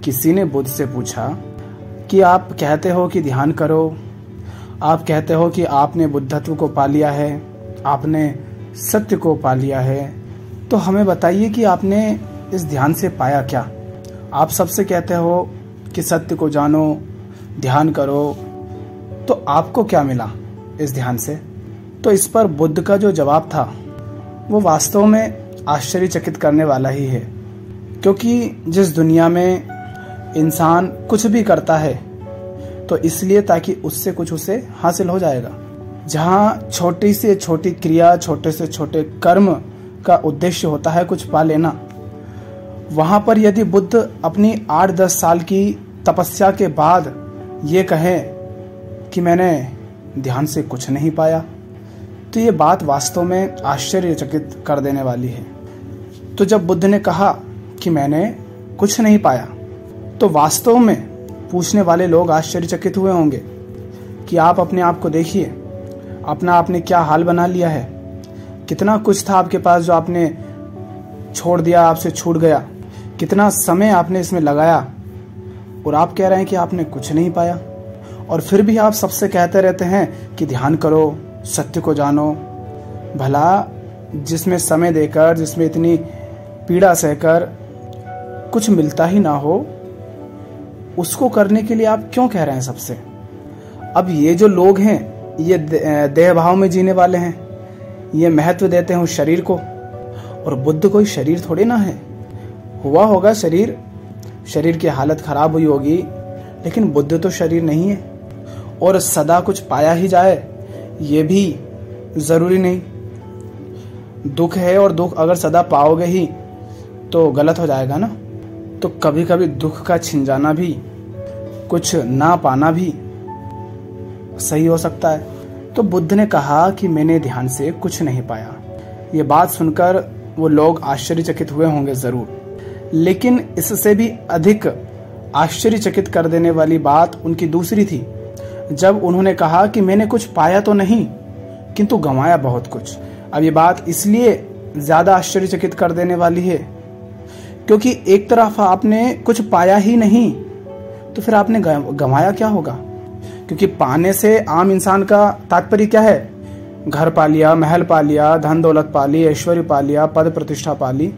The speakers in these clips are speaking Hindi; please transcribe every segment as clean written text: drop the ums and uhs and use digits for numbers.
किसी ने बुद्ध से पूछा कि आप कहते हो कि ध्यान करो, आप कहते हो कि आपने बुद्धत्व को पा लिया है, आपने सत्य को पा लिया है, तो हमें बताइए कि आपने इस ध्यान से पाया क्या। आप सबसे कहते हो कि सत्य को जानो, ध्यान करो, तो आपको क्या मिला इस ध्यान से। तो इस पर बुद्ध का जो जवाब था वो वास्तव में आश्चर्यचकित करने वाला ही है, क्योंकि जिस दुनिया में इंसान कुछ भी करता है तो इसलिए ताकि उससे कुछ उसे हासिल हो जाएगा। जहाँ छोटी से छोटी क्रिया, छोटे से छोटे कर्म का उद्देश्य होता है कुछ पा लेना, वहाँ पर यदि बुद्ध अपनी 8-10 साल की तपस्या के बाद ये कहे कि मैंने ध्यान से कुछ नहीं पाया, तो ये बात वास्तव में आश्चर्यचकित कर देने वाली है। तो जब बुद्ध ने कहा कि मैंने कुछ नहीं पाया, तो वास्तव में पूछने वाले लोग आश्चर्यचकित हुए होंगे कि आप अपने आप को देखिए, आपने क्या हाल बना लिया है। कितना कुछ था आपके पास जो आपने छोड़ दिया, आपसे छूट गया। कितना समय आपने इसमें लगाया और आप कह रहे हैं कि आपने कुछ नहीं पाया। और फिर भी आप सबसे कहते रहते हैं कि ध्यान करो, सत्य को जानो। भला जिसमें समय देकर, जिसमें इतनी पीड़ा सहकर कुछ मिलता ही ना हो, उसको करने के लिए आप क्यों कह रहे हैं सबसे। अब ये जो लोग हैं ये देह भाव में जीने वाले हैं, ये महत्व देते हैं उस शरीर को, और बुद्ध कोई शरीर थोड़ी ना है। हुआ होगा शरीर की हालत खराब हुई होगी, लेकिन बुद्ध तो शरीर नहीं है। और सदा कुछ पाया ही जाए ये भी जरूरी नहीं। दुख है और दुख अगर सदा पाओगे ही तो गलत हो जाएगा ना। तो कभी कभी दुख का छिन जाना भी, कुछ ना पाना भी सही हो सकता है। तो बुद्ध ने कहा कि मैंने ध्यान से कुछ नहीं पाया। ये बात सुनकर वो लोग आश्चर्यचकित हुए होंगे जरूर, लेकिन इससे भी अधिक आश्चर्यचकित कर देने वाली बात उनकी दूसरी थी, जब उन्होंने कहा कि मैंने कुछ पाया तो नहीं, किंतु गंवाया बहुत कुछ। अब ये बात इसलिए ज्यादा आश्चर्यचकित कर देने वाली है क्योंकि एक तरफ आपने कुछ पाया ही नहीं, तो फिर आपने गंवाया क्या होगा। क्योंकि पाने से आम इंसान का तात्पर्य क्या है, घर पा लिया, महल पा लिया, धन दौलत पा ली, ऐश्वर्य पा लिया, पद प्रतिष्ठा पा ली।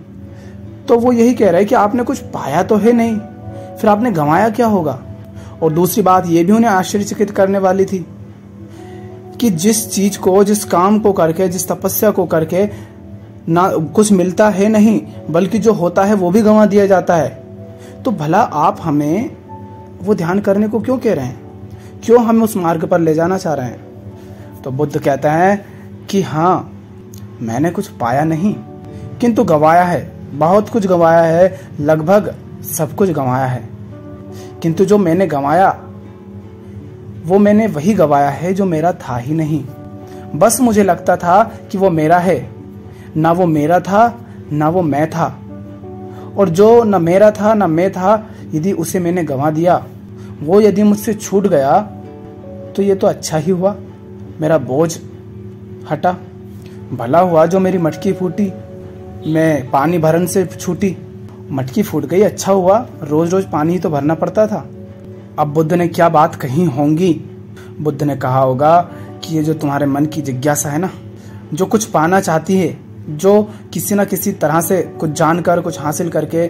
तो वो यही कह रहे हैं कि आपने कुछ पाया तो है नहीं, फिर आपने गंवाया क्या होगा। और दूसरी बात ये भी उन्हें आश्चर्यचकित करने वाली थी कि जिस चीज को, जिस काम को करके, जिस तपस्या को करके ना कुछ मिलता है नहीं, बल्कि जो होता है वो भी गंवा दिया जाता है, तो भला आप हमें वो ध्यान करने को क्यों कह रहे हैं, क्यों हमें उस मार्ग पर ले जाना चाह रहे हैं। तो बुद्ध कहते हैं कि हाँ, मैंने कुछ पाया नहीं किंतु गंवाया है, बहुत कुछ गंवाया है, लगभग सब कुछ गंवाया है। किंतु जो मैंने गंवाया वो मैंने वही गंवाया है जो मेरा था ही नहीं। बस मुझे लगता था कि वो मेरा है, ना वो मेरा था ना वो मैं था। और जो न मेरा था ना मैं था, यदि उसे मैंने गंवा दिया, वो यदि मुझसे छूट गया, तो ये तो अच्छा ही हुआ, मेरा बोझ हटा। भला हुआ जो मेरी मटकी फूटी, मैं पानी भरन से छूटी। मटकी फूट गई, अच्छा हुआ, रोज रोज पानी ही तो भरना पड़ता था। अब बुद्ध ने क्या बात कही होंगी। बुद्ध ने कहा होगा कि ये जो तुम्हारे मन की जिज्ञासा है ना, जो कुछ पाना चाहती है, जो किसी न किसी तरह से कुछ जानकर, कुछ हासिल करके,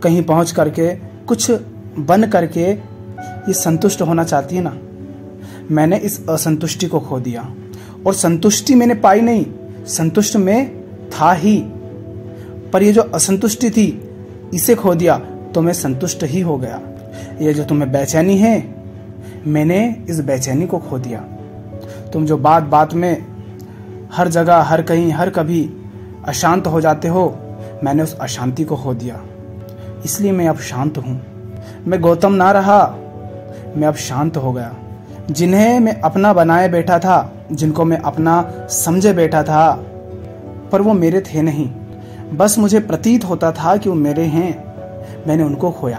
कहीं पहुंच करके, कुछ बन करके ये संतुष्ट होना चाहती है ना, मैंने इस असंतुष्टि को खो दिया। और संतुष्टि मैंने पाई नहीं, संतुष्ट में था ही, पर ये जो असंतुष्टि थी इसे खो दिया तो मैं संतुष्ट ही हो गया। ये जो तुम्हें बेचैनी है, मैंने इस बेचैनी को खो दिया। तुम जो बात बात में हर जगह, हर कहीं, हर कभी अशांत हो जाते हो, मैंने उस अशांति को खो दिया। इसलिए मैं अब शांत हूं। मैं गौतम ना रहा, मैं अब शांत हो गया। जिन्हें मैं अपना बनाए बैठा था, जिनको मैं अपना समझे बैठा था, पर वो मेरे थे नहीं। बस मुझे प्रतीत होता था कि वो मेरे हैं, मैंने उनको खोया।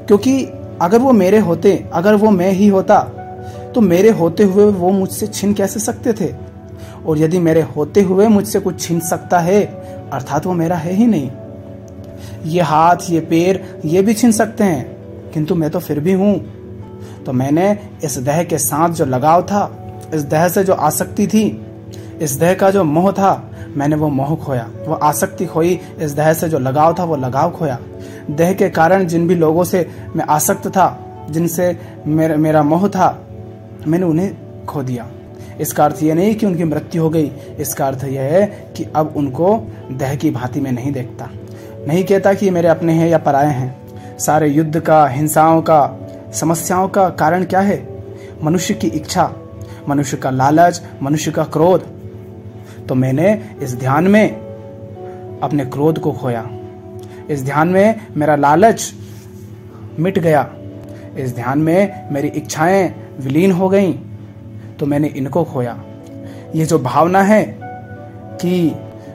क्योंकि अगर वो मेरे होते, अगर वो मैं ही होता, तो मेरे होते हुए वो मुझसे छीन कैसे सकते थे। और यदि मेरे होते हुए मुझसे कुछ छीन सकता है, अर्थात वो मेरा है ही नहीं। ये हाथ, ये पैर, ये भी छीन सकते हैं, किंतु मैं तो फिर भी हूं। तो मैंने इस देह के साथ जो लगाव था, इस देह से जो आसक्ति थी, इस देह का जो मोह था, मैंने वो मोह खोया, वो आसक्ति खोई। इस देह से जो लगाव था वो लगाव खोया। देह के कारण जिन भी लोगों से मैं आसक्त था, जिनसे मेरा मोह था, मैंने उन्हें खो दिया। इसका अर्थ यह नहीं कि उनकी मृत्यु हो गई, इसका अर्थ यह है कि अब उनको देह की भांति में नहीं देखता। नहीं कहता कि ये मेरे अपने हैं या पराये हैं। सारे युद्ध का, हिंसाओं का, समस्याओं का कारण क्या है? मनुष्य की इच्छा, मनुष्य का लालच, मनुष्य का क्रोध। तो मैंने इस ध्यान में अपने क्रोध को खोया, इस ध्यान में मेरा लालच मिट गया, इस ध्यान में मेरी इच्छाएं विलीन हो गईं, तो मैंने इनको खोया। ये जो भावना है कि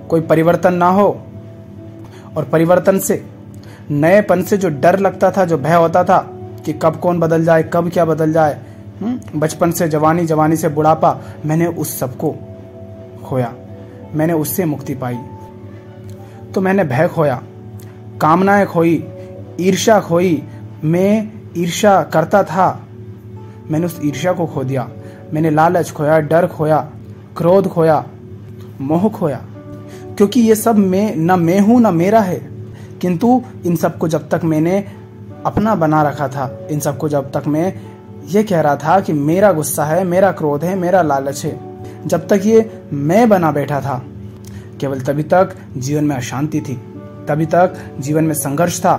कोई परिवर्तन ना हो, और परिवर्तन से, नएपन से जो डर लगता था, जो भय होता था कि कब कौन बदल जाए, कब क्या बदल जाए, बचपन से जवानी, जवानी से बुढ़ापा, मैंने उस सबको खोया, मैंने उससे मुक्ति पाई। तो मैंने भय खोया, कामनाएं खोई, ईर्ष्या खोई। मैं ईर्ष्या करता था, मैंने उस ईर्ष्या को खो दिया। मैंने लालच खोया, डर खोया, क्रोध खोया, मोह खोया, क्योंकि ये सब मैं हूं ना मेरा है। किंतु इन सबको जब तक मैंने अपना बना रखा था, इन सबको जब तक मैं ये कह रहा था कि मेरा गुस्सा है, मेरा क्रोध है, मेरा लालच है, जब तक ये मैं बना बैठा था, केवल तभी तक जीवन में अशांति थी, तभी तक जीवन में संघर्ष था,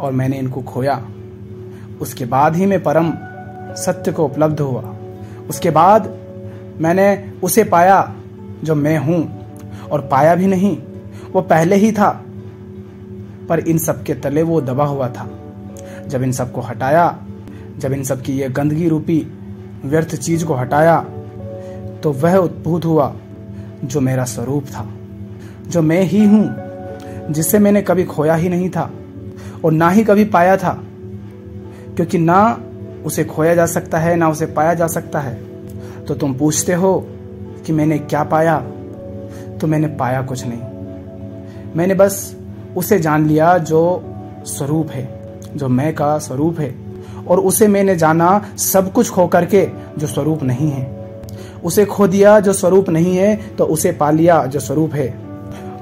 और मैंने इनको खोया। उसके बाद ही मैं परम सत्य को उपलब्ध हुआ। उसके बाद मैंने उसे पाया जो मैं हूं, और पाया भी नहीं, वो पहले ही था, पर इन सब के तले वो दबा हुआ था। जब इन सब को हटाया, जब इन सब की ये गंदगी रूपी व्यर्थ चीज को हटाया, तो वह उद्भूत हुआ जो मेरा स्वरूप था, जो मैं ही हूं, जिसे मैंने कभी खोया ही नहीं था और ना ही कभी पाया था, क्योंकि ना उसे खोया जा सकता है, ना उसे पाया जा सकता है। तो तुम पूछते हो कि मैंने क्या पाया, तो मैंने पाया कुछ नहीं। मैंने बस उसे जान लिया जो स्वरूप है, जो मैं का स्वरूप है, और उसे मैंने जाना सब कुछ खो करके जो स्वरूप नहीं है। उसे खो दिया जो स्वरूप नहीं है, तो उसे पा लिया जो स्वरूप है।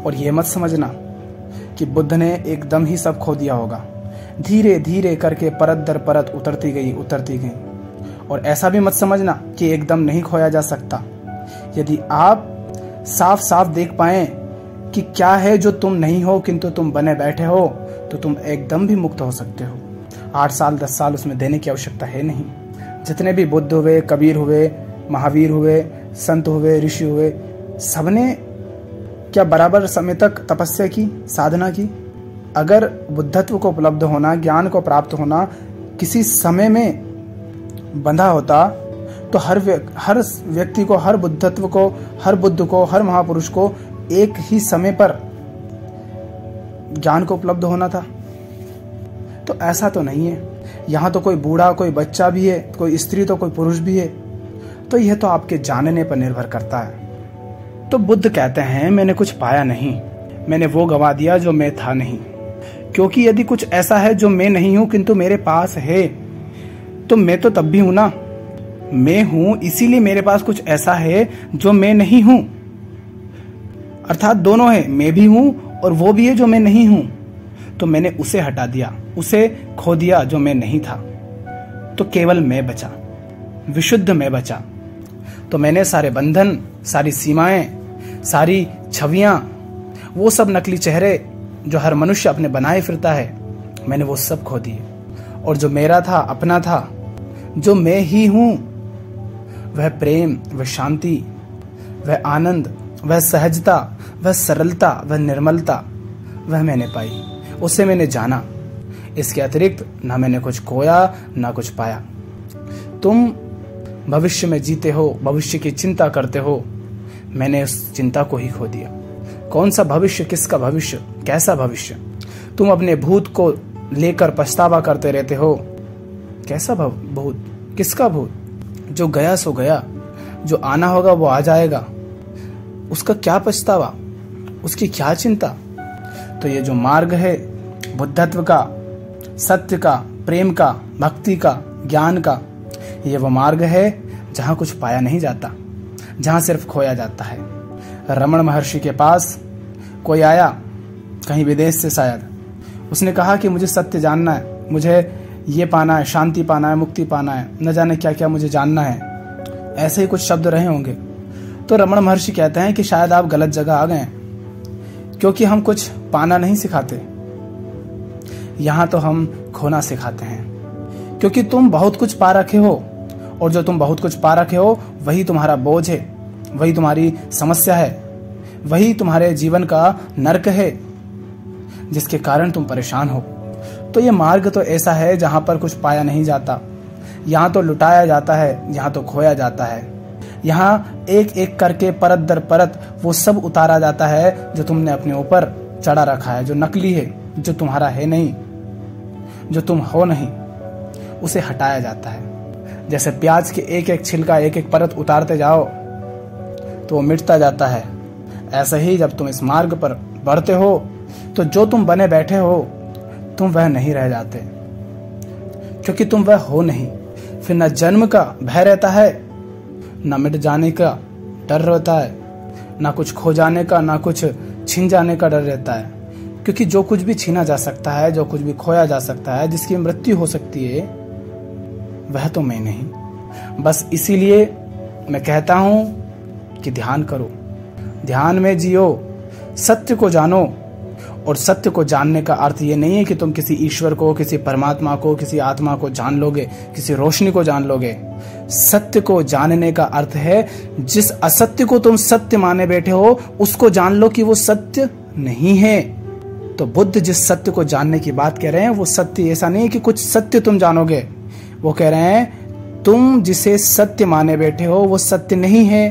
और ये मत समझना कि बुद्ध ने एकदम ही सब खो दिया होगा, धीरे धीरे करके परत दर परत उतरती गई। और ऐसा भी मत समझना कि एकदम नहीं खोया जा सकता। यदि आप साफ साफ देख पाएं कि क्या है जो तुम नहीं हो किंतु तुम बने बैठे हो, तो तुम एकदम भी मुक्त हो सकते हो। 8 साल 10 साल उसमें देने की आवश्यकता है नहीं। जितने भी बुद्ध हुए, कबीर हुए, महावीर हुए, संत हुए, ऋषि हुए, सबने क्या बराबर समय तक तपस्या की, साधना की? अगर बुद्धत्व को उपलब्ध होना, ज्ञान को प्राप्त होना किसी समय में बंधा होता, तो हर व्यक्ति को, हर बुद्धत्व को, हर बुद्ध को, हर महापुरुष को एक ही समय पर ज्ञान को उपलब्ध होना था। तो ऐसा तो नहीं है। यहाँ तो कोई बूढ़ा, कोई बच्चा भी है, कोई स्त्री तो कोई पुरुष भी है। तो यह तो आपके जानने पर निर्भर करता है। तो बुद्ध कहते हैं मैंने कुछ पाया नहीं, मैंने वो गवा दिया जो मैं था नहीं। क्योंकि यदि कुछ ऐसा है जो मैं नहीं हूं किंतु मेरे पास है, तो मैं तो तब भी हूं ना। मैं हूं इसीलिए मेरे पास कुछ ऐसा है जो मैं नहीं हूं। अर्थात दोनों है, मैं भी हूं और वो भी है जो मैं नहीं हूं। तो मैंने उसे हटा दिया, उसे खो दिया जो मैं नहीं था, तो केवल मैं बचा, विशुद्ध मैं बचा। तो मैंने सारे बंधन, सारी सीमाएं, सारी छवियां, वो सब नकली चेहरे जो हर मनुष्य अपने बनाए फिरता है, मैंने वो सब खो दिए। और जो मेरा था, अपना था, जो मैं ही हूं, वह प्रेम, वह शांति, वह आनंद, वह सहजता, वह सरलता, वह निर्मलता, वह मैंने पाई, उसे मैंने जाना। इसके अतिरिक्त ना मैंने कुछ खोया, ना कुछ पाया। तुम भविष्य में जीते हो, भविष्य की चिंता करते हो, मैंने उस चिंता को ही खो दिया। कौन सा भविष्य, किसका भविष्य, कैसा भविष्य? तुम अपने भूत को लेकर पछतावा करते रहते हो। कैसा भूत, किसका भूत? जो गया सो गया, जो आना होगा वो आ जाएगा। उसका क्या पछतावा, उसकी क्या चिंता? तो ये जो मार्ग है बुद्धत्व का, सत्य का, प्रेम का, भक्ति का, ज्ञान का, ये वो मार्ग है जहाँ कुछ पाया नहीं जाता, जहाँ सिर्फ खोया जाता है। रमण महर्षि के पास कोई आया, कहीं विदेश से शायद, उसने कहा कि मुझे सत्य जानना है, मुझे ये पाना है, शांति पाना है, मुक्ति पाना है, न जाने क्या क्या मुझे जानना है। ऐसे ही कुछ शब्द रहे होंगे। तो रमण महर्षि कहते हैं कि शायद आप गलत जगह आ गए, क्योंकि हम कुछ पाना नहीं सिखाते, यहाँ तो हम खोना सिखाते हैं। क्योंकि तुम बहुत कुछ पा रखे हो, और जो तुम बहुत कुछ पा रखे हो वही तुम्हारा बोझ है, वही तुम्हारी समस्या है, वही तुम्हारे जीवन का नरक है, जिसके कारण तुम परेशान हो। तो ये मार्ग तो ऐसा है जहां पर कुछ पाया नहीं जाता, यहाँ तो लुटाया जाता है, यहाँ तो खोया जाता है। यहाँ एक एक करके परत दर परत वो सब उतारा जाता है जो तुमने अपने ऊपर चढ़ा रखा है, जो नकली है, जो तुम्हारा है नहीं, जो तुम हो नहीं, उसे हटाया जाता है। जैसे प्याज के एक एक छिलका, एक एक परत उतारते जाओ तो वो मिटता जाता है। ऐसे ही जब तुम इस मार्ग पर बढ़ते हो तो जो तुम बने बैठे हो तुम वह नहीं रह जाते, क्योंकि तुम वह हो नहीं। फिर न जन्म का भय रहता है, न मिट जाने का डर रहता है, ना कुछ खो जाने का, ना कुछ छीन जाने का डर रहता है। क्योंकि जो कुछ भी छीना जा सकता है, जो कुछ भी खोया जा सकता है, जिसकी मृत्यु हो सकती है, वह तो मैं नहीं। बस इसीलिए मैं कहता हूं कि ध्यान करो, ध्यान में जियो, सत्य को जानो। और सत्य को जानने का अर्थ ये नहीं है कि तुम किसी ईश्वर को, किसी परमात्मा को, किसी आत्मा को जान लोगे, किसी रोशनी को जान लोगे। सत्य को जानने का अर्थ है जिस असत्य को तुम सत्य माने बैठे हो उसको जान लो कि वो सत्य नहीं है। तो बुद्ध जिस सत्य को जानने की बात कह रहे हैं वो सत्य ऐसा नहीं है कि कुछ सत्य तुम जानोगे, वो कह रहे हैं तुम जिसे सत्य माने बैठे हो वो सत्य नहीं है,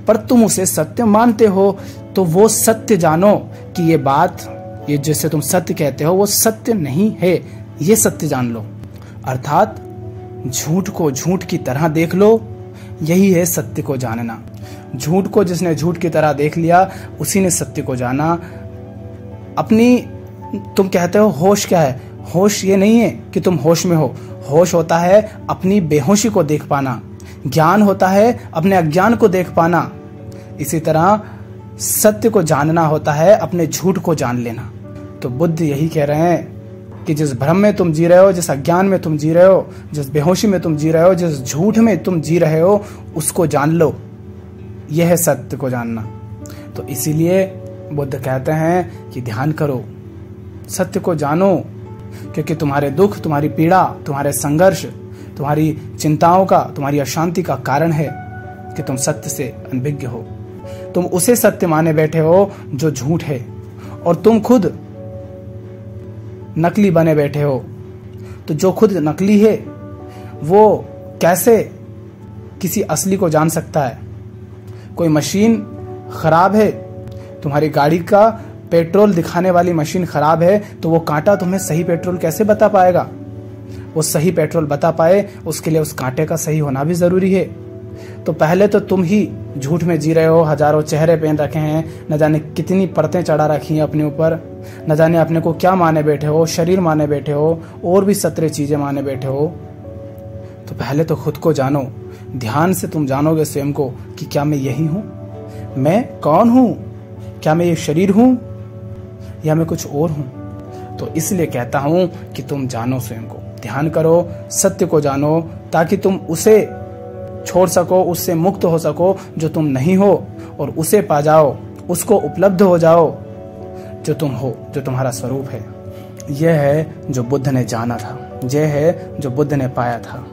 पर तुम उसे सत्य मानते हो। तो वो सत्य जानो कि ये बात, ये जिसे तुम सत्य कहते हो वो सत्य नहीं है, ये सत्य जान लो। अर्थात झूठ को झूठ की तरह देख लो, यही है सत्य को जानना। झूठ को जिसने झूठ की तरह देख लिया उसी ने सत्य को जाना। अपनी, तुम कहते हो होश क्या है, होश ये नहीं है कि तुम होश में हो, होश होता है अपनी बेहोशी को देख पाना, ज्ञान होता है अपने अज्ञान को देख पाना। इसी तरह सत्य को जानना होता है अपने झूठ को जान लेना। तो बुद्ध यही कह रहे हैं कि जिस भ्रम में तुम जी रहे हो, जिस अज्ञान में तुम जी रहे हो, जिस बेहोशी में तुम जी रहे हो, जिस झूठ में तुम जी रहे हो, उसको जान लो। यह है सत्य को जानना। तो इसीलिए बुद्ध कहते हैं कि ध्यान करो, सत्य को जानो, क्योंकि तुम्हारे दुख, तुम्हारी पीड़ा, तुम्हारे संघर्ष, तुम्हारी चिंताओं का, तुम्हारी अशांति का कारण है कि तुम सत्य से अनभिज्ञ हो। तुम उसे सत्य माने बैठे हो जो झूठ है, और तुम खुद नकली बने बैठे हो। तो जो खुद नकली है वो कैसे किसी असली को जान सकता है? कोई मशीन खराब है, तुम्हारी गाड़ी का पेट्रोल दिखाने वाली मशीन खराब है, तो वो कांटा तुम्हें सही पेट्रोल कैसे बता पाएगा? वो सही पेट्रोल बता पाए उसके लिए उस कांटे का सही होना भी जरूरी है। तो पहले तो तुम ही झूठ में जी रहे हो, हजारों चेहरे पहन रखे हैं, न जाने कितनी परतें चढ़ा रखी हैं अपने ऊपर, न जाने अपने को क्या माने बैठे हो, शरीर माने बैठे हो, और भी 17 चीजें माने बैठे हो। तो पहले तो खुद को जानो, ध्यान से तुम जानोगे स्वयं को कि क्या मैं यही हूं, मैं कौन हूं, क्या मैं ये शरीर हूं या मैं कुछ और हूं। तो इसलिए कहता हूं कि तुम जानो स्वयं को, ध्यान करो, सत्य को जानो, ताकि तुम उसे छोड़ सको, उससे मुक्त हो सको जो तुम नहीं हो, और उसे पा जाओ, उसको उपलब्ध हो जाओ जो तुम हो, जो तुम्हारा स्वरूप है। यह है जो बुद्ध ने जाना था, यह है जो बुद्ध ने पाया था।